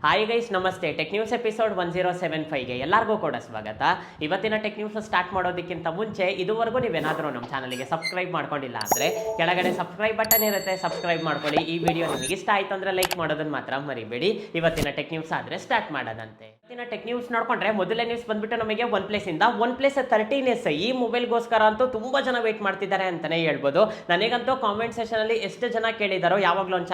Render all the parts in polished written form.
Hi guys, ನಮಸ್ತೆ. Tech news episode 1075ಗೆ ಎಲ್ಲರಿಗೂ ಕೂಡ ಸ್ವಾಗತ. ಇವತ್ತಿನ ಟೆಕ್ ನ್ಯೂಸ್ ಸ್ಟಾರ್ಟ್ ಮಾಡೋದಕ್ಕಿಂತ ಮುಂಚೆ ಇದುವರೆಗೂ ನೀವೇನಾದರೂ ನಮ್ಮ ಚಾನಲ್ಗೆ ಸಬ್ಸ್ಕ್ರೈಬ್ ಮಾಡ್ಕೊಂಡಿಲ್ಲ ಅಂದರೆ ಕೆಳಗಡೆ ಸಬ್ಸ್ಕ್ರೈಬ್ ಬಟನ್ ಇರುತ್ತೆ, ಸಬ್ಸ್ಕ್ರೈಬ್ ಮಾಡ್ಕೊಳ್ಳಿ. ಈ ವಿಡಿಯೋ ನಿಮಗೆ ಇಷ್ಟ ಆಯಿತು ಅಂದರೆ ಲೈಕ್ ಮಾಡೋದನ್ನ ಮಾತ್ರ ಮರಿಬೇಡಿ. ಇವತ್ತಿನ ಟೆಕ್ ನ್ಯೂಸ್ ಆದರೆ ಸ್ಟಾರ್ಟ್ ಮಾಡೋದಂತೆ. ಇವತ್ತಿನ ಟೆಕ್ ನ್ಯೂಸ್ ನೋಡ್ಕೊಂಡ್ರೆ ಮೊದಲನೇ ನ್ಯೂಸ್ ಬಂದ್ಬಿಟ್ಟು ನಮಗೆ OnePlus 13s ಈ ಮೊಬೈಲ್ಗೋಸ್ಕರ ಅಂತೂ ತುಂಬಾ ಜನ ವೇಟ್ ಮಾಡ್ತಿದ್ದಾರೆ ಅಂತಾನೆ ಹೇಳ್ಬೋದು. ನನಗಂತೂ ಕಾಮೆಂಟ್ ಸೆಷನ್ ಅಲ್ಲಿ ಎಷ್ಟು ಜನ ಕೇಳಿದಾರೋ ಯಾವಾಗ ಲಾಂಚ್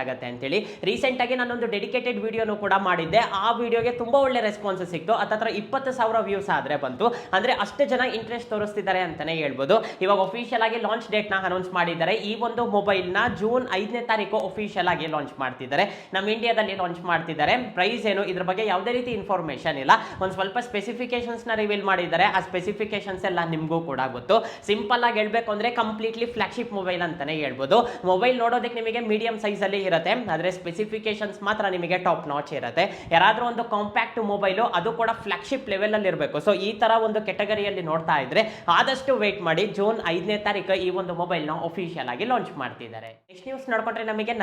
ಆಗುತ್ತೆ ಅಂತೇಳಿ. ರೀಸೆಂಟ್ ಆಗಿ ನಾನೊಂದು ಡೆಡಿಕೇಟೆಡ್ ವಿಡಿಯೋನು ಕೂಡ ಮಾಡಿದ್ದೆ. ಆ ವಿಡಿಯೋಗೆ ತುಂಬಾ ಒಳ್ಳೆ ರೆಸ್ಪಾನ್ಸ್ ಸಿಕ್ತು. ಹತ್ರ 20,000 ವ್ಯೂಸ್ ಆದ್ರೆ ಬಂತು. ಅಂದ್ರೆ ಅಷ್ಟು ಜನ ಇಂಟ್ರೆಸ್ಟ್ ತೋರಿಸ್ತಿದ್ದಾರೆ ಅಂತಾನೆ ಹೇಳ್ಬೋದು. ಇವಾಗ ಅಫಿಷಿಯಲ್ ಆಗಿ ಲಾಂಚ್ ಡೇಟ್ ನ ಅನೌನ್ಸ್ ಮಾಡಿದ್ದಾರೆ. ಈ ಒಂದು ಮೊಬೈಲ್ ನ ಜೂನ್ 5ನೇ ತಾರೀಕು ಅಫಿಷಿಯಲ್ ಆಗಿ ಲಾಂಚ್ ಮಾಡ್ತಿದ್ದಾರೆ. ನಮ್ಮ ಇಂಡಿಯಾದಲ್ಲಿ ಲಾಂಚ್ ಮಾಡ್ತಿದ್ದಾರೆ. ಪ್ರೈಸ್ ಏನು ಇದ್ರ ಬಗ್ಗೆ ಯಾವುದೇ ರೀತಿ ಇನ್ಫಾರ್ಮೇಶನ್ ಇಲ್ಲ. ಒಂದು ಸ್ವಲ್ಪ ಸ್ಪೆಸಿಫಿಕೇಶನ್ಸ್ ನ ರಿವೀಲ್ ಮಾಡಿದ್ದಾರೆ. ಆ ಸ್ಪೆಸಿಫಿಕೇಶನ್ಸ್ ಎಲ್ಲ ನಿಮಗೂ ಕೂಡ ಗೊತ್ತು. ಸಿಂಪಲ್ ಆಗಿ ಹೇಳ್ಬೇಕು ಅಂದ್ರೆ ಕಂಪ್ಲೀಟ್ಲಿ ಫ್ಲಾಗ್ಶಿಪ್ ಮೊಬೈಲ್ ಅಂತಾನೆ ಹೇಳ್ಬೋದು. ಮೊಬೈಲ್ ನೋಡೋದಕ್ಕೆ ನಿಮಗೆ ಮೀಡಿಯಂ ಸೈಜ್ ಅಲ್ಲಿ ಇರುತ್ತೆ, ಆದ್ರೆ ಸ್ಪೆಸಿಫಿಕೇಶನ್ಸ್ ಮಾತ್ರ ನಿಮಗೆ ಟಾಪ್ ನಾಚ್ ಇರುತ್ತೆ. ಯಾರಾದ್ರೂ ಒಂದು ಕಾಂಪ್ಯಾಕ್ಟ್ ಮೊಬೈಲ್ ಅದು ಕೂಡ ಫ್ಲಾಗ್ಶಿಪ್ ಲೆವೆಲ್ ಅಲ್ಲಿ ಇರಬೇಕು. ಸೊ ಈ ತರ ಒಂದು ಕೆಟಗರಿಯಲ್ಲಿ ನೋಡ್ತಾ ಇದ್ರೆ ಆದಷ್ಟು ವೇಟ್ ಮಾಡಿ. ಜೂನ್ 5ನೇ ತಾರೀಕು ಈ ಒಂದು ಮೊಬೈಲ್ ನ ಅಫಿಷಿಯಲ್ ಆಗಿ ಲಾಂಚ್ ಮಾಡ್ತಿದ್ದಾರೆ. ನೆಕ್ಸ್ಟ್ ನ್ಯೂಸ್ ನೋಡ್ಕೊಂಡ್ರೆ ನಮಗೆ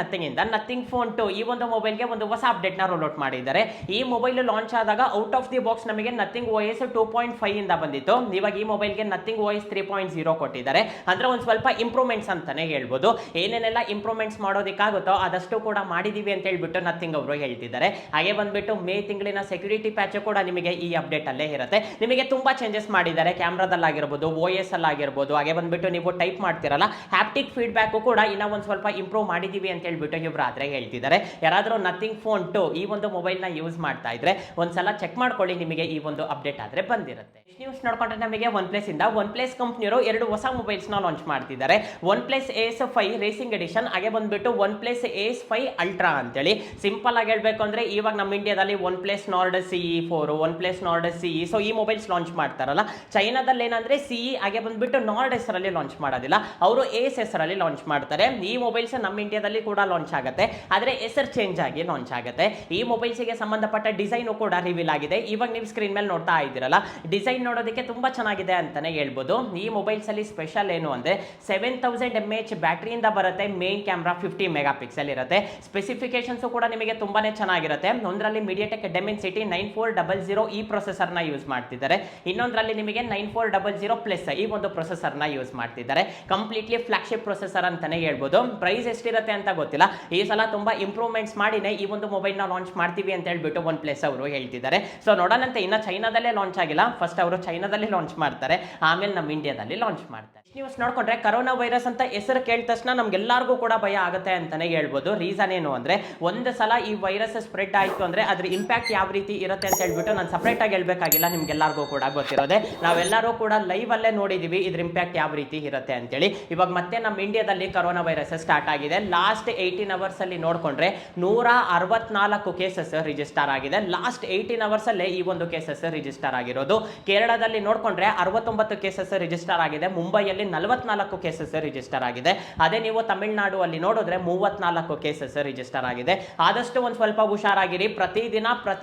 ನಥಿಂಗ್ ಫೋನ್ 2 ಈ ಒಂದು ಮೊಬೈಲ್ಗೆ ಒಂದು ಹೊಸ ಅಪ್ಡೇಟ್ ನ ರೋಲ್ ಔಟ್ ಮಾಡಿದ್ದಾರೆ. ಈ ಮೊಬೈಲ್ ಲಾಂಚ್ ಆದಾಗ ಔಟ್ ಆಫ್ ದಿ ಬಾಕ್ಸ್ ನಮಗೆ ನಥಿಂಗ್ OS 2.5 ಇಂದ ಬಂದಿತ್ತು. ಇವಾಗ ಈ ಮೊಬೈಲ್ಗೆ ನಥಿಂಗ್ OS 3.0 ಕೊಟ್ಟಿದ್ದಾರೆ. ಅಂದ್ರೆ ಒಂದು ಸ್ವಲ್ಪ ಇಂಪ್ರೂವ್ಮೆಂಟ್ಸ್ ಅಂತಾನೆ ಹೇಳ್ಬೋದು. ಏನೇನೆಲ್ಲ ಇಂಪ್ರೂವ್ಮೆಂಟ್ಸ್ ಮಾಡೋದಕ್ಕಾಗುತ್ತೋ ಆದಷ್ಟು ಕೂಡ ಮಾಡಿದೀವಿ ಅಂತ ಹೇಳ್ಬಿಟ್ಟು ನಥಿಂಗ್ ಅವರು ಹೇಳ್ತಿದ್ದಾರೆ. ಹಾಗೆ ಬಂದ್ಬಿಟ್ಟು ಮೇ ತಿಂಗಳಿನ ಸೆಕ್ಯೂರಿಟಿ ಪ್ಯಾಚ್ ಕೂಡ ನಿಮಗೆ ಈ ಅಪ್ಡೇಟ್ ಅಲ್ಲೇ ಇರುತ್ತೆ. ನಿಮಗೆ ತುಂಬಾ ಚೇಂಜಸ್ ಮಾಡಿದ್ದಾರೆ. ಕ್ಯಾಮ್ರಾದಲ್ಲಾಗಿರ್ಬೋದು, OS ಅಲ್ಲಾಗಿರ್ಬೋದು, ಹಾಗೆ ಬಂದ್ಬಿಟ್ಟು ನೀವು ಟೈಪ್ ಮಾಡ್ತಿರಲ್ಲ ಹ್ಯಾಪ್ಟಿಕ್ ಫೀಡ್ಬ್ಯಾಕ್ ಕೂಡ ಇನ್ನ ಒಂದು ಸ್ವಲ್ಪ ಇಂಪ್ರೂವ್ ಮಾಡಿದೀವಿ ಅಂತ ಹೇಳ್ಬಿಟ್ಟು ಇವ್ರು ಆದ್ರೆ ಹೇಳ್ತಿದ್ದಾರೆ. ಯಾರಾದ್ರೂ ನಥಿಂಗ್ ಫೋನ್ 2 ಈ ಒಂದು ಮೊಬೈಲ್ ನ ಯೂಸ್ ಮಾಡ್ತಾ ಇದ್ರೆ ಒಂದ್ಸಲ ಚೆಕ್ ಮಾಡ್ಕೊಳ್ಳಿ, ನಿಮಗೆ ಈ ಒಂದು ಅಪ್ಡೇಟ್ ಆದ್ರೆ ಬಂದಿರುತ್ತೆ. ನ್ಯೂಸ್ ನೋಡ್ಕೊಂಡ್ರೆ ನಮಗೆ OnePlus ಕಂಪ್ನಿಯವರು ಎರಡು ಹೊಸ ಮೊಬೈಲ್ಸ್ ನ ಲಾಂಚ್ ಮಾಡ್ತಿದ್ದಾರೆ. OnePlus Ace 5 ರೇಸಿಂಗ್ ಎಡಿಷನ್, ಹಾಗೆ ಬಂದ್ಬಿಟ್ಟು OnePlus Ace 5 Ultra ಅಂತೇಳಿ. ಸಿಂಪಲ್ ಆಗಿ ಹೇಳ್ಬೇಕು ಅಂದ್ರೆ ಇವಾಗ ನಮ್ಮ ಇಂಡಿಯಾದಲ್ಲಿ OnePlus Nord CE4, OnePlus Nord CE so ಈ ಮೊಬೈಲ್ಸ್ ಲಾಂಚ್ ಮಾಡ್ತಾರಲ್ಲ. ಚೈನಾದಲ್ಲಿ ಏನಂದ್ರೆ CE ಹಾಗೆ ಬಂದ್ಬಿಟ್ಟು Nord ಹೆಸರಲ್ಲಿ ಲಾಂಚ್ ಮಾಡೋದಿಲ್ಲ, ಅವರು Ace ಹೆಸರಲ್ಲಿ ಲಾಂಚ್ ಮಾಡ್ತಾರೆ. ಈ ಮೊಬೈಲ್ಸ್ ನಮ್ಮ ಇಂಡಿಯಾದಲ್ಲಿ ಕೂಡ ಲಾಂಚ್ ಆಗುತ್ತೆ, ಆದ್ರೆ ಹೆಸರು ಚೇಂಜ್ ಆಗಿ ಲಾಂಚ್ ಆಗುತ್ತೆ. ಈ ಮೊಬೈಲ್ಸ್ ಗೆ ಸಂಬಂಧಪಟ್ಟ ಡಿಸೈನ್ ಕೂಡ ರಿವೀಲ್ ಆಗಿದೆ. ಇವಾಗ ನೀವು ಸ್ಕ್ರೀನ್ ಮೇಲೆ ನೋಡ್ತಾ ಇದ್ದೀರಲ್ಲ, ಡಿಸೈನ್ ನೋಡೋದಕ್ಕೆ ತುಂಬಾ ಚೆನ್ನಾಗಿದೆ ಅಂತಾನೆ ಹೇಳ್ಬೋದು. ಈ ಮೊಬೈಲ್ಸ್ ಅಲ್ಲಿ ಸ್ಪೆಷಲ್ ಏನು ಅಂದ್ರೆ 7000 mAh ಬ್ಯಾಟರಿಯಿಂದ ಬರುತ್ತೆ. ಮೇನ್ ಕ್ಯಾಮ್ರಾ 50 ಮೆಗಾ ಪಿಕ್ಸೆಲ್ ಇರುತ್ತೆ. ಸ್ಪೆಸಿಫಿಕೇಶನ್ಸ್ ಕೂಡ ನಿಮಗೆ ತುಂಬಾನೇ ಚೆನ್ನಾಗಿರುತ್ತೆ. ಒಂದರಲ್ಲಿ MediaTek Dimensity 9400 ಈ ಪ್ರೊಸೆಸರ್ ನ ಯೂಸ್ ಮಾಡ್ತಿದ್ದಾರೆ. ಇನ್ನೊಂದರಲ್ಲಿ ನಿಮಗೆ 9400 ಪ್ಲಸ್ ಈ ಒಂದು ಪ್ರೊಸೆಸರ್ ನ ಯೂಸ್ ಮಾಡ್ತಿದ್ದಾರೆ. ಕಂಪ್ಲೀಟ್ಲಿ ಫ್ಲಾಗ್ಶಿಪ್ ಪ್ರೊಸೆಸರ್ ಅಂತಾನೆ ಹೇಳ್ಬೋದು. ಪ್ರೈಸ್ ಎಷ್ಟಿರುತ್ತೆ ಅಂತ ಗೊತ್ತಿಲ್ಲ. ಈ ಸಲ ತುಂಬಾ ಇಂಪ್ರೂವ್ಮೆಂಟ್ಸ್ ಮಾಡಿನೇ ಈ ಒಂದು ಮೊಬೈಲ್ ನ ಲಾಂಚ್ ಮಾಡ್ತೀವಿ ಅಂತ ಹೇಳ್ಬಿಟ್ಟು OnePlus ಅವರು ಹೇಳ್ತಿದ್ದಾರೆ. ಸೊ ನೋಡೋಣಂತೆ. ಇನ್ನ ಚೈನಾದಲ್ಲೇ ಲಾಂಚ್ ಆಗಿಲ್ಲ. ಫಸ್ಟ್ ಅವರು ಚೈನಾದಲ್ಲಿ ಲಾಂಚ್ ಮಾಡ್ತಾರೆ, ಆಮೇಲೆ ನಮ್ಮ ಇಂಡಿಯಾದಲ್ಲಿ ಲಾಂಚ್ ಮಾಡ್ತಾರೆ. ನ್ಯೂಸ್ ನೋಡ್ಕೊಂಡ್ರೆ ಕರೋನಾ ವೈರಸ್ ಅಂತ ಹೆಸರು ಕೇಳಿದ ತಕ್ಷಣ ನಮ್ಗೆಲ್ಲರಿಗೂ ಕೂಡ ಭಯ ಆಗುತ್ತೆ ಅಂತಾನೆ ಹೇಳ್ಬೋದು. ರೀಸನ್ ಏನು ಅಂದ್ರೆ ಒಂದು ಸಲ ಈ ವೈರಸ್ ಸ್ಪ್ರೆಡ್ ಆಯ್ತು ಅಂದ್ರೆ ಅದ್ರ ಇಂಪ್ಯಾಕ್ಟ್ ಯಾವ ರೀತಿ ಇರುತ್ತೆ ಅಂತ ಹೇಳ್ಬಿಟ್ಟು ನಾನು ಸಪರೇಟ್ ಆಗಿ ಹೇಳ್ಬೇಕಾಗಿಲ್ಲ, ನಿಮ್ಗೆಲ್ಲರಿಗೂ ಕೂಡ ಗೊತ್ತಿರೋದೆ. ನಾವೆಲ್ಲರೂ ಕೂಡ ಲೈವ್ ಅಲ್ಲೇ ನೋಡಿದೀವಿ ಇದ್ರ ಇಂಪ್ಯಾಕ್ಟ್ ಯಾವ ರೀತಿ ಇರುತ್ತೆ ಅಂತೇಳಿ. ಇವಾಗ ಮತ್ತೆ ನಮ್ಮ ಇಂಡಿಯಾದಲ್ಲಿ ಕರೋನಾ ವೈರಸ್ ಸ್ಟಾರ್ಟ್ ಆಗಿದೆ. ಲಾಸ್ಟ್ 18 ಅವರ್ಸ್ ಅಲ್ಲಿ ನೋಡ್ಕೊಂಡ್ರೆ 164 ಕೇಸಸ್ ರಿಜಿಸ್ಟರ್ ಆಗಿದೆ. ಲಾಸ್ಟ್ 18 ಅವರ್ಸ್ ಅಲ್ಲೇ ಈ ಒಂದು ಕೇಸಸ್ ರಿಜಿಸ್ಟರ್ ಆಗಿರೋದು. ಕೇರಳದಲ್ಲಿ ನೋಡ್ಕೊಂಡ್ರೆ 69 ಕೇಸಸ್ ರಿಜಿಸ್ಟರ್ ಆಗಿದೆ. ಮುಂಬೈಯಲ್ಲಿ 44 ಕೇಸಸ್ ರಿಜಿಸ್ಟರ್ ಆಗಿದೆ. ಅದೇ ನೀವು ತಮಿಳುನಾಡು ಅಲ್ಲಿ ನೋಡಿದ್ರೆ 34 ಕೇಸಸ್ ರಿಜಿಸ್ಟರ್ ಆಗಿದೆ. ಆದಷ್ಟು ಒಂದು ಸ್ವಲ್ಪ ಹುಷಾರಾಗಿರಿ. ಪ್ರತಿದಿನ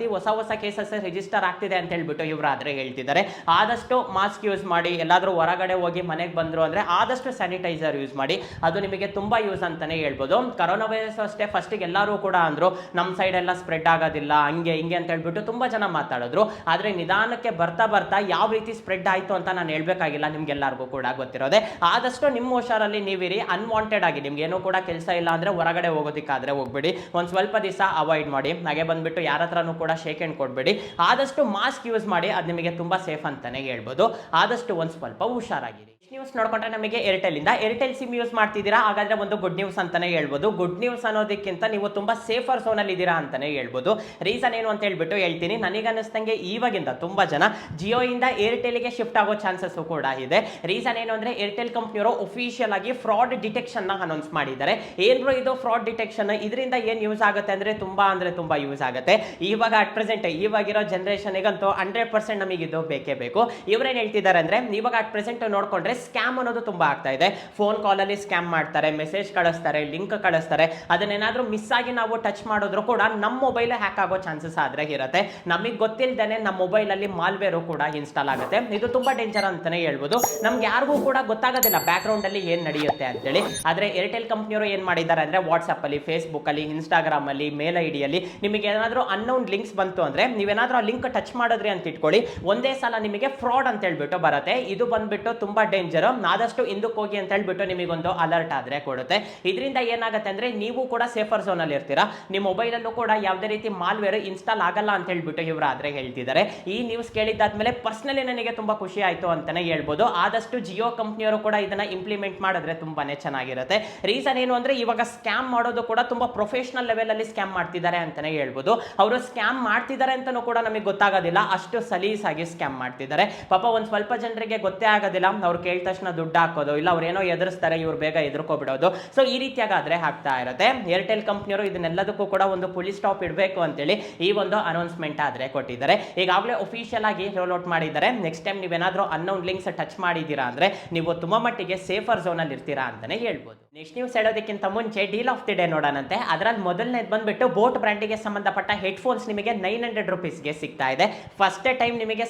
ಹೊಸ ಕೇಸಸ್ ರಿಜಿಸ್ಟರ್ ಆಗ್ತಿದೆ ಅಂತ ಹೇಳ್ಬಿಟ್ಟು ಇವರಾದ್ರೆ ಹೇಳ್ತಿದ್ದಾರೆ. ಆದಷ್ಟು ಮಾಸ್ಕ್ ಯೂಸ್ ಮಾಡಿ. ಎಲ್ಲಾದ್ರೂ ಹೊರಗಡೆ ಹೋಗಿ ಮನೆಗೆ ಬಂದ್ರು ಅಂದ್ರೆ ಆದಷ್ಟು ಸ್ಯಾನಿಟೈಸರ್ ಯೂಸ್ ಮಾಡಿ. ಅದು ನಿಮಗೆ ತುಂಬಾ ಯೂಸ್ ಅಂತಾನೆ ಹೇಳ್ಬೋದು. ಕರೋನಾ ವೈರಸ್ ಅಷ್ಟೇ ಫಸ್ಟ್ ಎಲ್ಲರೂ ಕೂಡ ಅಂದ್ರು ನಮ್ಮ ಸೈಡ್ ಎಲ್ಲ ಸ್ಪ್ರೆಡ್ ಆಗೋದಿಲ್ಲ ಹಂಗೆ ಹಿಂಗೆ ಅಂತ ಹೇಳ್ಬಿಟ್ಟು ತುಂಬಾ ಜನ ಮಾತಾಡಿದ್ರು. ಆದ್ರೆ ನಿಧಾನಕ್ಕೆ ಬರ್ತಾ ಯಾವ ರೀತಿ ಸ್ಪ್ರೆಡ್ ಆಯ್ತು ಅಂತ ನಾನು ಹೇಳ್ಬೇಕಾಗಿಲ್ಲ, ನಿಮ್ಗೆಲ್ಲರಿಗೂ ಕೂಡ ಗೊತ್ತಿರೋದೆ. ಆದಷ್ಟು ನಿಮ್ಮ ಹುಷಾರಲ್ಲಿ ನೀವಿರಿ. ಅನ್ವಾಂಟೆಡ್ ಆಗಿ ನಿಮ್ಗೆ ಏನೋ ಕೂಡ ಕೆಲಸ ಇಲ್ಲ ಅಂದ್ರೆ ಹೊರಗಡೆ ಹೋಗೋದಕ್ಕಾದ್ರೆ ಹೋಗ್ಬೇಡಿ. ಒಂದ್ ಸ್ವಲ್ಪ ದಿವಸ ಅವಾಯ್ಡ್ ಮಾಡಿ. ಹಾಗೆ ಬಂದ್ಬಿಟ್ಟು ಯಾರ ಹತ್ರನೂ ಕೂಡ ಶೇಕ್ ಹ್ಯಾಂಡ್ ಕೊಡ್ಬೇಡಿ. ಆದಷ್ಟು ಮಾಸ್ಕ್ ಯೂಸ್ ಮಾಡಿ. ಅದು ನಿಮಗೆ ತುಂಬಾ ಸೇಫ್ ಅಂತಾನೆ ಹೇಳ್ಬೋದು. ಆದಷ್ಟು ಒಂದ್ ಸ್ವಲ್ಪ ಹುಷಾರಾಗಿರಿ. ನ್ಯೂಸ್ ನೋಡ್ಕೊಂಡ್ರೆ ನಮಗೆ ಏರ್ಟೆಲ್ ಸಿಮ್ ಯೂಸ್ ಮಾಡ್ತಿದ್ದೀರಾ, ಹಾಗಾದ್ರೆ ಒಂದು ಗುಡ್ ನ್ಯೂಸ್ ಅಂತಾನೆ ಹೇಳ್ಬೋದು. ಗುಡ್ ನ್ಯೂಸ್ ಅನ್ನೋದಕ್ಕಿಂತ ನೀವು ತುಂಬಾ ಸೇಫರ್ ಝೋನ್ ಅಲ್ಲಿ ಇದ್ದೀರಾ ಅಂತಾನೆ ಹೇಳ್ಬೋದು. ರೀಸನ್ ಏನು ಅಂತ ಹೇಳ್ಬಿಟ್ಟು ಹೇಳ್ತೀನಿ. ನನಗನ್ನಿಸ್ತಂಗೆ ಇವಾಗಿಂದ ತುಂಬಾ ಜನ ಜಿಯೋ ಇಂದ ಏರ್ಟೆಲ್ಗೆ ಶಿಫ್ಟ್ ಆಗೋ ಚಾನ್ಸಸ್ ಕೂಡ ಇದೆ. ರೀಸನ್ ಏನು ಅಂದ್ರೆ ಏರ್ಟೆಲ್ ಕಂಪ್ನಿಯವರು ಅಫಿಷಿಯಲ್ ಆಗಿ ಫ್ರಾಡ್ ಡಿಟೆಕ್ಷನ್ ನ ಅನೌನ್ಸ್ ಮಾಡಿದ್ದಾರೆ. ಏನು ಇದು ಫ್ರಾಡ್ ಡಿಟೆಕ್ಷನ್? ಇದರಿಂದ ಏನ್ ಯೂಸ್ ಆಗುತ್ತೆ ಅಂದ್ರೆ ತುಂಬಾ ಯೂಸ್ ಆಗುತ್ತೆ. ಇವಾಗ ಅಟ್ ಪ್ರೆಸೆಂಟ್ ಇವಾಗಿರೋ ಜನರೇಷನ್ಗಂತೂ 100% ನಮಗೆ ಇದು ಬೇಕೇ ಬೇಕು. ಇವ್ರೇನ್ ಹೇಳ್ತಿದ್ದಾರೆ ಅಂದ್ರೆ ಇವಾಗ ಅಟ್ ಪ್ರೆಸೆಂಟ್ ನೋಡ್ಕೊಂಡ್ರೆ ಸ್ಕ್ಯಾಮ್ ಅನ್ನೋದು ತುಂಬಾ ಆಗ್ತಾ ಇದೆ. ಫೋನ್ ಕಾಲ್ ಅಲ್ಲಿ ಸ್ಕ್ಯಾಮ್ ಮಾಡ್ತಾರೆ, ಮೆಸೇಜ್ ಕಳಿಸ್ತಾರೆ, ಲಿಂಕ್ ಕಳಿಸ್ತಾರೆ. ಅದನ್ನೇನಾದ್ರೂ ಮಿಸ್ ಆಗಿ ನಾವು ಟಚ್ ಮಾಡಿದ್ರು ಕೂಡ ನಮ್ಮ ಮೊಬೈಲ್ ಹ್ಯಾಕ್ ಆಗೋ ಚಾನ್ಸಸ್ ಆದ್ರೆ ಇರುತ್ತೆ. ನಮಗೆ ಗೊತ್ತಿಲ್ಲದೇನೆ ನಮ್ಮ ಮೊಬೈಲ್ ಅಲ್ಲಿ ಮಾಲ್ವೇರು ಕೂಡ ಇನ್ಸ್ಟಾಲ್ ಆಗುತ್ತೆ. ಇದು ತುಂಬಾ ಡೇಂಜರ್ ಅಂತಾನೆ ಹೇಳ್ಬೋದು. ನಮ್ಗೆ ಯಾರಿಗೂ ಕೂಡ ಗೊತ್ತಾಗೋದಿಲ್ಲ ಬ್ಯಾಕ್ ಗ್ರೌಂಡ್ ಅಲ್ಲಿ ಏನ್ ನಡೆಯುತ್ತೆ ಅಂತೇಳಿ. ಆದ್ರೆ ಏರ್ಟೆಲ್ ಕಂಪ್ನಿಯವರು ಏನ್ ಮಾಡಿದ್ದಾರೆ ಅಂದ್ರೆ ವಾಟ್ಸ್ಆಪ್ ಅಲ್ಲಿ, ಫೇಸ್ಬುಕ್ ಅಲ್ಲಿ, ಇನ್ಸ್ಟಾಗ್ರಾಮ್ ಅಲ್ಲಿ, ಮೇಲ್ ಐಡಿಯಲ್ಲಿ ನಿಮಗೆ ಏನಾದ್ರೂ ಅನ್ನೌನ್ ಲಿಂಕ್ಸ್ ಬಂತು ಅಂದ್ರೆ ನೀವೇನಾದ್ರೂ ಆ ಲಿಂಕ್ ಟಚ್ ಮಾಡಿದ್ರಿ ಅಂತ ಇಟ್ಕೊಳ್ಳಿ, ಒಂದೇ ಸಲ ನಿಮಗೆ ಫ್ರಾಡ್ ಅಂತ ಹೇಳ್ಬಿಟ್ಟು ಬರುತ್ತೆ. ಇದು ಬಂದ್ಬಿಟ್ಟು ತುಂಬಾ ಡೇಂಜರ್. ಆದಷ್ಟು ಹಿಂದಕ್ಕೆ ಹೋಗಿ ಅಂತ ಹೇಳ್ಬಿಟ್ಟು ನಿಮಗೊಂದು ಅಲರ್ಟ್ ಆದ್ರೆ ಕೊಡುತ್ತೆ. ಇದರಿಂದ ಏನಾಗುತ್ತೆ ಅಂದ್ರೆ ನೀವು ಕೂಡ ಸೇಫರ್ ಝೋನ್ ಅಲ್ಲಿ ಇರ್ತೀರಾ. ನಿಮ್ಮ ಮೊಬೈಲ್ ಅಲ್ಲೂ ಕೂಡ ಯಾವುದೇ ರೀತಿ ಮಾಲ್ವೇರ್ ಇನ್ಸ್ಟಾಲ್ ಆಗಲ್ಲ ಅಂತ ಹೇಳ್ಬಿಟ್ಟು ಇವರು ಆದ್ರೆ ಹೇಳ್ತಿದ್ದಾರೆ. ಈ ನ್ಯೂಸ್ ಕೇಳಿದ್ದಾದ್ಮೇಲೆ ಪರ್ಸನಲಿ ನನಗೆ ತುಂಬಾ ಖುಷಿ ಆಯ್ತು ಅಂತಾನೆ ಹೇಳ್ಬೋದು. ಆದಷ್ಟು ಜಿಯೋ ಕಂಪ್ನಿಯವರು ಕೂಡ ಇದನ್ನ ಇಂಪ್ಲಿಮೆಂಟ್ ಮಾಡಿದ್ರೆ ತುಂಬಾನೇ ಚೆನ್ನಾಗಿರುತ್ತೆ. ರೀಸನ್ ಏನು ಅಂದ್ರೆ ಇವಾಗ ಸ್ಕ್ಯಾಮ್ ಮಾಡೋದು ಕೂಡ ತುಂಬಾ ಪ್ರೊಫೆಷನಲ್ ಲೆವೆಲ್ ಅಲ್ಲಿ ಸ್ಕ್ಯಾಮ್ ಮಾಡ್ತಿದ್ದಾರೆ ಅಂತಾನೆ ಹೇಳ್ಬೋದು. ಅವರು ಸ್ಕ್ಯಾಮ್ ಮಾಡ್ತಿದ್ದಾರೆ ಅಂತಾನೂ ಕೂಡ ನಮಗೆ ಗೊತ್ತಾಗೋದಿಲ್ಲ, ಅಷ್ಟು ಸಲೀಸಾಗಿ ಸ್ಕ್ಯಾಮ್ ಮಾಡ್ತಿದ್ದಾರೆ. ಪಾಪ ಒಂದ್ ಸ್ವಲ್ಪ ಜನರಿಗೆ ಗೊತ್ತೇ ಆಗೋದಿಲ್ಲ, ಅವ್ರು ಕೇಳಿದ ತಕ್ಷಣ ದುಡ್ಡು ಹಾಕೋದು, ಇಲ್ಲ ಅವ್ರೇನೋ ಎದುರಿಸ್ತಾರೆ ಇವ್ರು ಬೇಗ ಎದುರ್ಕೊಬಿಡೋದು. ಸೊ ಈ ರೀತಿಯಾಗಾದ್ರೆ ಆಗ್ತಾ ಇರುತ್ತೆ. ಏರ್ಟೆಲ್ ಕಂಪ್ನಿಯವರು ಇದನ್ನೆಲ್ಲದಕ್ಕೂ ಕೂಡ ಒಂದು ಪೊಲೀಸ್ ಸ್ಟಾಪ್ ಇಡಬೇಕು ಅಂತೇಳಿ ಈ ಒಂದು ಅನೌನ್ಸ್ಮೆಂಟ್ ಆದ್ರೆ ಕೊಟ್ಟಿದ್ದಾರೆ. ಈಗಾಗಲೇ ಅಫಿಷಿಯಲ್ ಆಗಿ ರೋಲ್ ಔಟ್ ಮಾಡಿದ್ದಾರೆ. ನೆಕ್ಸ್ಟ್ ಟೈಮ್ ನೀವೇನಾದ್ರೂ ಅನ್ನೌನ್ ಲಿಂಕ್ಸ್ ಟಚ್ ಮಾಡಿದ್ದೀರಾ ಅಂದ್ರೆ ನೀವು ತುಂಬಾ ಮಟ್ಟಿಗೆ ಸೇಫರ್ ಝೋನ್ ಅಲ್ಲಿ ಇರ್ತೀರಾ ಅಂತಾನೆ ಹೇಳ್ಬೋದು. ನೆಕ್ಸ್ಟ್ ನ್ಯೂಸ್ ಹೇಳೋದಕ್ಕಿಂತ ಮುಂಚೆ ಡೀಲ್ ಆಫ್ ದಿ ಡೇ ನೋಡೋಣಂತೆ. ಅದರಲ್ಲಿ ಮೊದಲನೇದು ಬಂದ್ಬಿಟ್ಟು ಬೋಟ್ ಬ್ರ್ಯಾಂಡಿಗೆ ಸಂಬಂಧಪಟ್ಟ ಹೆಡ್ಫೋನ್ಸ್ ನಿಮಗೆ 900 ರುಪೀಸ್ಗೆ ಸಿಗ್ತಾ ಇದೆ. ಫಸ್ಟ್ ಟೈಮ್ ನಿಮಗೆ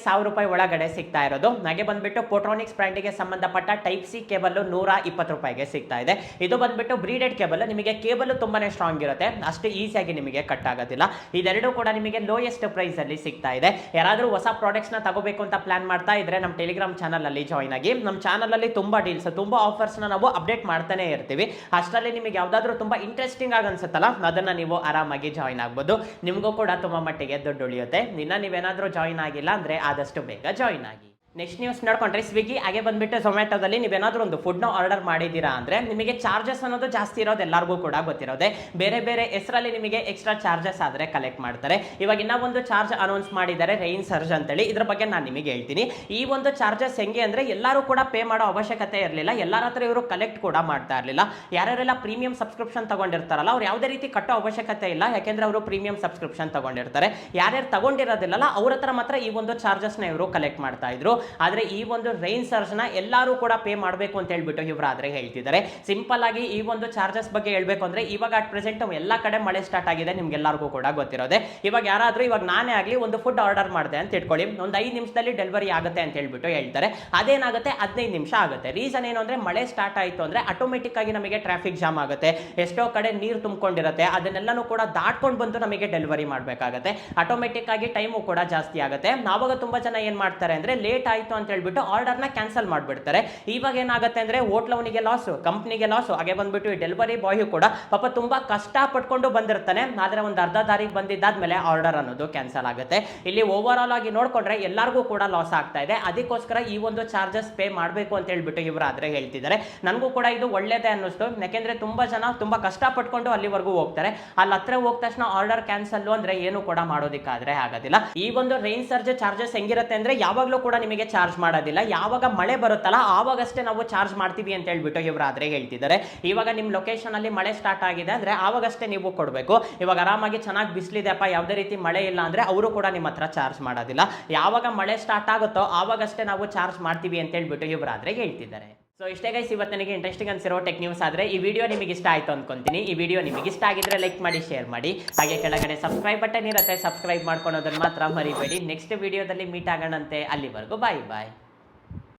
1000 ರೂಪಾಯಿ ಒಳಗಡೆ ಸಿಗ್ತಾ ಇರೋದು. ಹಾಗೆ ಬಂದ್ಬಿಟ್ಟು ಪೋಟ್ರಾನಿಕ್ಸ್ ಬ್ರ್ಯಾಂಡಿಗೆ ಸಂಬಂಧಪಟ್ಟ ಟೈಪ್ ಸಿ ಕೇಬಲ್ 120 ರೂಪಾಯಿಗೆ ಸಿಗ್ತಾ ಇದೆ. ಇದು ಬಂದ್ಬಿಟ್ಟು ಬ್ರೀಡೆಡ್ ಕೇಬಲ್. ನಿಮಗೆ ಕೇಬಲ್ ತುಂಬಾನೇ ಸ್ಟ್ರಾಂಗ್ ಇರುತ್ತೆ, ಅಷ್ಟು ಈಸಿಯಾಗಿ ನಿಮಗೆ ಕಟ್ ಆಗೋದಿಲ್ಲ. ಇದೆರಡು ಕೂಡ ನಿಮಗೆ ಲೋಯೆಸ್ಟ್ ಪ್ರೈಸ್ ಅಲ್ಲಿ ಸಿಗ್ತಾ ಇದೆ. ಯಾರಾದ್ರೂ ಹೊಸ ಪ್ರಾಡಕ್ಟ್ಸ್ ನ ತಗೋಬೇಕು ಅಂತ ಪ್ಲಾನ್ ಮಾಡ್ತಾ ಇದ್ರೆ ನಮ್ಮ ಟೆಲಿಗ್ರಾಮ್ ಚಾನಲ್ ಅಲ್ಲಿ ಜಾಯ್ನ್ ಆಗಿ. ನಮ್ಮ ಚಾನಲ್ ಅಲ್ಲಿ ತುಂಬಾ ಡೀಲ್ಸ್, ತುಂಬಾ ಆಫರ್ಸ್ ನಾವು ಅಪ್ಡೇಟ್ ಮಾಡ್ತಾನೆ ಇರ್ತೀವಿ. ಅಷ್ಟರಲ್ಲಿ ನಿಮಗೆ ಯಾವ್ದಾದ್ರು ತುಂಬಾ ಇಂಟ್ರೆಸ್ಟಿಂಗ್ ಆಗಿ ಅನ್ಸುತ್ತಲ್ಲ, ಅದನ್ನ ನೀವು ಆರಾಮಾಗಿ ಜಾಯ್ನ್ ಆಗ್ಬೋದು. ನಿಮಗೂ ಕೂಡ ತುಂಬಾ ಮಟ್ಟಿಗೆ ದುಡ್ಡು ಉಳಿಯುತ್ತೆ. ನೀವೇನಾದ್ರೂ ಜಾಯ್ನ್ ಆಗಿಲ್ಲ ಅಂದ್ರೆ ಆದಷ್ಟು ಬೇಗ ಜಾಯ್ನ್ ಆಗಿ. ನೆಕ್ಸ್ಟ್ ನ್ಯೂಸ್ ನೋಡ್ಕೊಂಡ್ರೆ ಸ್ವಿಗ್ಗಿ ಹಾಗೆ ಬಂದ್ಬಿಟ್ಟು ಝೊಮ್ಯಾಟೋದಲ್ಲಿ ನೀವೇನಾದ್ರೂ ಒಂದು ಫುಡ್ನ ಆರ್ಡರ್ ಮಾಡಿದ್ದೀರಾ ಅಂದ್ರೆ ನಿಮಗೆ ಚಾರ್ಜಸ್ ಅನ್ನೋದು ಜಾಸ್ತಿ ಇರೋದು ಎಲ್ಲರಿಗೂ ಕೂಡ ಗೊತ್ತಿರೋದೆ. ಬೇರೆ ಬೇರೆ ಹೆಸರಲ್ಲಿ ನಿಮಗೆ ಎಕ್ಸ್ಟ್ರಾ ಚಾರ್ಜಸ್ ಆದ್ರೆ ಕಲೆಕ್ಟ್ ಮಾಡ್ತಾರೆ. ಇವಾಗ ಇನ್ನೂ ಒಂದು ಚಾರ್ಜ್ ಅನೌನ್ಸ್ ಮಾಡಿದ್ದಾರೆ, ರೈನ್ ಸರ್ಜ್ ಅಂತೇಳಿ. ಇದ್ರ ಬಗ್ಗೆ ನಾನು ನಿಮಗೆ ಹೇಳ್ತೀನಿ. ಈ ಒಂದು ಚಾರ್ಜಸ್ ಹೆಂಗೆ ಅಂದ್ರೆ ಎಲ್ಲರೂ ಕೂಡ ಪೇ ಮಾಡೋ ಅವಶ್ಯಕತೆ ಇರಲಿಲ್ಲ, ಎಲ್ಲರ ಹತ್ರ ಇವರು ಕಲೆಕ್ಟ್ ಕೂಡ ಮಾಡ್ತಾ ಇರಲಿಲ್ಲ. ಯಾರ್ಯಾರೆಲ್ಲ ಪ್ರೀಮಿಯಂ ಸಬ್ಸ್ಕ್ರಿಪ್ಷನ್ ತಗೊಂಡಿರ್ತಾರಲ್ಲ ಅವ್ರು ಯಾವುದೇ ರೀತಿ ಕಟ್ಟೋ ಅವಶ್ಯಕತೆ ಇಲ್ಲ, ಯಾಕೆಂದ್ರೆ ಅವರು ಪ್ರೀಮಿಯಂ ಸಬ್ಸ್ಕ್ರಿಪ್ಷನ್ ತಗೊಂಡಿರ್ತಾರೆ. ಯಾರ್ಯಾರು ತಗೊಂಡಿರೋದಿಲ್ಲಲ್ಲ ಅವ್ರ ಹತ್ರ ಮಾತ್ರ ಈ ಒಂದು ಚಾರ್ಜಸ್ನ ಇವರು ಕಲೆಕ್ಟ್ ಮಾಡ್ತಾ ಇದ್ರು. ಆದ್ರೆ ಈ ಒಂದು ರೈನ್ ಸರ್ಜ್ ನ ಎಲ್ಲರೂ ಕೂಡ ಪೇ ಮಾಡಬೇಕು ಅಂತ ಹೇಳ್ಬಿಟ್ಟು ಇವರಾದ್ರೆ ಹೇಳ್ತಿದ್ದಾರೆ. ಸಿಂಪಲ್ ಆಗಿ ಈ ಒಂದು ಚಾರ್ಜಸ್ ಬಗ್ಗೆ ಹೇಳ್ಬೇಕು ಅಂದ್ರೆ ಇವಾಗ ಅಟ್ ಪ್ರೆಸೆಂಟ್ ಎಲ್ಲ ಕಡೆ ಮಳೆ ಸ್ಟಾರ್ಟ್ ಆಗಿದೆ, ನಿಮ್ಗೆಲ್ಲರಿಗೂ ಕೂಡ ಗೊತ್ತಿರೋದೆ. ಇವಾಗ ಯಾರಾದ್ರೂ ಇವಾಗ ನಾನೇ ಆಗ್ಲಿ ಒಂದು ಫುಡ್ ಆರ್ಡರ್ ಮಾಡಿದೆ ಅಂತ ಇಟ್ಕೊಳ್ಳಿ, ಒಂದು 5 ನಿಮಿಷದಲ್ಲಿ ಡೆಲಿವರಿ ಆಗುತ್ತೆ ಅಂತ ಹೇಳ್ಬಿಟ್ಟು ಹೇಳ್ತಾರೆ. ಅದೇನಾಗುತ್ತೆ 15 ನಿಮಿಷ ಆಗುತ್ತೆ. ರೀಸನ್ ಏನು ಅಂದ್ರೆ ಮಳೆ ಸ್ಟಾರ್ಟ್ ಆಯಿತು ಅಂದ್ರೆ ಆಟೋಮೆಟಿಕ್ ಆಗಿ ನಮಗೆ ಟ್ರಾಫಿಕ್ ಜಾಮ್ ಆಗುತ್ತೆ, ಎಷ್ಟೋ ಕಡೆ ನೀರು ತುಂಬಿಕೊಂಡಿರುತ್ತೆ, ಅದನ್ನೆಲ್ಲನೂ ಕೂಡ ದಾಟ್ಕೊಂಡು ಬಂದು ನಮಗೆ ಡೆಲಿವರಿ ಮಾಡಬೇಕಾಗುತ್ತೆ. ಆಟೋಮೆಟಿಕ್ ಆಗಿ ಟೈಮು ಕೂಡ ಜಾಸ್ತಿ ಆಗುತ್ತೆ. ಆವಾಗ ತುಂಬಾ ಜನ ಏನ್ ಮಾಡ್ತಾರೆ ಅಂದ್ರೆ ಲೇಟ್ ಆಯ್ತು ಅಂತ ಹೇಳ್ಬಿಟ್ಟು ಆರ್ಡರ್ನ ಕ್ಯಾನ್ಸಲ್ ಮಾಡಿಬಿಡ್ತಾರೆ. ಇವಾಗ ಏನಾಗುತ್ತೆ ಅಂದ್ರೆ ಹೋಟ್ಲವನಿಗೆ ಲಾಸು, ಕಂಪ್ನಿಗೆ ಲಾಸು, ಹಾಗೆ ಬಂದ್ಬಿಟ್ಟು ಈ ಡೆಲಿವರಿ ಬಾಯ್ ಕೂಡ ಪಾಪ ತುಂಬಾ ಕಷ್ಟ ಪಟ್ಕೊಂಡು ಬಂದಿರ್ತಾನೆ. ಆದ್ರೆ ಒಂದು ಅರ್ಧ ದಾರಿಗೆ ಬಂದಿದ್ದಾದ್ಮೇಲೆ ಆರ್ಡರ್ ಅನ್ನೋದು ಕ್ಯಾನ್ಸಲ್ ಆಗುತ್ತೆ. ಇಲ್ಲಿ ಓವರ್ ಆಲ್ ಆಗಿ ನೋಡ್ಕೊಂಡ್ರೆ ಎಲ್ಲರಿಗೂ ಕೂಡ ಲಾಸ್ ಆಗ್ತಾ ಇದೆ. ಅದಕ್ಕೋಸ್ಕರ ಈ ಒಂದು ಚಾರ್ಜಸ್ ಪೇ ಮಾಡಬೇಕು ಅಂತ ಹೇಳ್ಬಿಟ್ಟು ಇವರಾದ್ರೆ ಹೇಳ್ತಿದ್ದಾರೆ. ನನಗೂ ಕೂಡ ಇದು ಒಳ್ಳೇದೇ ಅನ್ನಿಸ್ತು, ಯಾಕೆಂದ್ರೆ ತುಂಬಾ ಜನ ತುಂಬಾ ಕಷ್ಟ ಪಟ್ಕೊಂಡು ಅಲ್ಲಿವರೆಗೂ ಹೋಗ್ತಾರೆ, ಅಲ್ಲಿ ಹತ್ರ ಹೋದ ತಕ್ಷಣ ಆರ್ಡರ್ ಕ್ಯಾನ್ಸಲ್ ಅಂದ್ರೆ ಏನು ಕೂಡ ಮಾಡೋದಿಕ್ಕಾದ್ರೆ ಆಗೋದಿಲ್ಲ. ಈ ಒಂದು ರೈನ್ ಸರ್ಜ್ ಚಾರ್ಜಸ್ ಹೆಂಗಿರುತ್ತೆ ಅಂದ್ರೆ ಯಾವಾಗಲೂ ಕೂಡ ನಿಮಗೆ ಚಾರ್ಜ್ ಮಾಡೋದಿಲ್ಲ, ಯಾವಾಗ ಮಳೆ ಬರುತ್ತಲ್ಲ ಆವಾಗಷ್ಟೇ ನಾವು ಚಾರ್ಜ್ ಮಾಡ್ತೀವಿ ಅಂತ ಹೇಳ್ಬಿಟ್ಟು ಇವರಾದ್ರೆ ಹೇಳ್ತಿದ್ದಾರೆ. ಇವಾಗ ನಿಮ್ಮ ಲೊಕೇಶನ್ ಅಲ್ಲಿ ಮಳೆ ಸ್ಟಾರ್ಟ್ ಆಗಿದೆ ಅಂದ್ರೆ ಆವಾಗಷ್ಟೇ ನೀವು ಕೊಡಬೇಕು. ಇವಾಗ ಆರಾಮಾಗಿ ಚೆನ್ನಾಗಿ ಬಿಸಿಲಿದೆಪ್ಪ, ಯಾವುದೇ ರೀತಿ ಮಳೆ ಇಲ್ಲ ಅಂದ್ರೆ ಅವರು ಕೂಡ ನಿಮ್ಮ ಹತ್ರ ಚಾರ್ಜ್ ಮಾಡೋದಿಲ್ಲ. ಯಾವಾಗ ಮಳೆ ಸ್ಟಾರ್ಟ್ ಆಗುತ್ತೋ ಆವಾಗಷ್ಟೇ ನಾವು ಚಾರ್ಜ್ ಮಾಡ್ತೀವಿ ಅಂತ ಹೇಳ್ಬಿಟ್ಟು ಇವರಾದ್ರೆ ಹೇಳ್ತಿದ್ದಾರೆ. ಸೊ ಇಷ್ಟೇ ಗೈಸ್ ಇವತ್ತು ನನಗೆ ಇಂಟ್ರೆಸ್ಟಿಂಗ್ ಅನ್ಸಿರೋ ಟೆಕ್ ನ್ಯೂಸ್. ಆದರೆ ಈ ವಿಡಿಯೋ ನಿಮಗೆ ಇಷ್ಟ ಆಯಿತು ಅನ್ಕೊಂತೀನಿ. ಈ ವಿಡಿಯೋ ನಿಮಗೆ ಇಷ್ಟ ಆಗಿದ್ರೆ ಲೈಕ್ ಮಾಡಿ, ಶೇರ್ ಮಾಡಿ, ಹಾಗೆ ಕೆಳಗಡೆ ಸಬ್ಸ್ಕ್ರೈಬ್ ಬಟನ್ ಇರುತ್ತೆ, ಸಬ್ಸ್ಕ್ರೈಬ್ ಮಾಡ್ಕೊಳೋದನ್ನ ಮಾತ್ರ ಮರಿಬೇಡಿ. ನೆಕ್ಸ್ಟ್ ವಿಡಿಯೋದಲ್ಲಿ ಮೀಟ್ ಆಗೋಣಂತೆ, ಅಲ್ಲಿವರೆಗೂ ಬಾಯ್ ಬಾಯ್.